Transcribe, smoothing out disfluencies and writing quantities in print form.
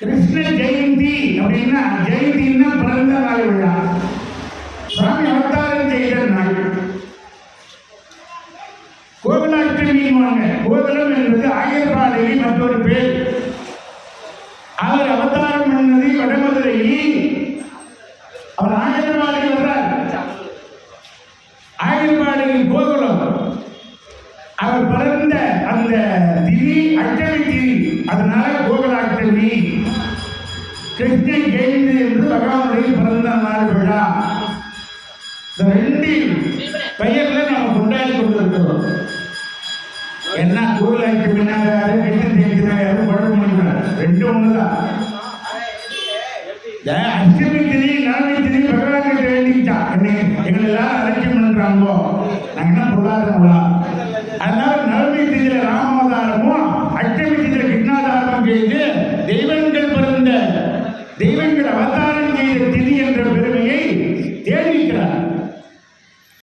கிருஷ்ண ஜெயந்தி அப்படின்னா ஜெயந்தின்னா பிறந்த நாள் விழா. சுவாமி அவதாரம் செய்த நாள். கோகுலாஷ்டமிவாங்க. கோகுலம் என்பது ஆயர்பாடியில் மற்றொரு பேர். அவர் அவதாரம் பண்ணது வடமதுரையில். அவர் ஆயர்பாடியில் வர்றார். ஆயர்பாடியில் கோகுலம். அவர் பிறந்த அந்த திதி அஷ்டமி திதி, அதனால கோகுலாஷ்டமி. கிருஷ்ண ஜெயந்தி என்று பகவானுடைய பிறந்த நாள் விழா. இந்த ரெண்டு பெயர்ல நம்ம கொண்டாடி கொண்டிருக்கிறோம். என்ன கோகுலாஷ்டமினா யாரு, கிருஷ்ண ஜெயந்தினா யாரு, குழப்பம் ரெண்டு ஒண்ணுதான். அஷ்டமி திதி நவமி திதி பகவான் கிட்ட வேண்டிக்கிட்டா எங்களை எல்லாம் அலட்சியம் பண்றாங்களோ, நாங்க என்ன பொருளாதாரங்களா. அதனால நவமி திதியில ராமாவதாரமும் அஷ்டமி திதியில கிருஷ்ணாதாரமும் செய்து தெய்வங்கள் பிறந்த தெய்வங்கள் அவதாரம் செய்த திதி என்ற பெருமையை தேடிக்கிறார்.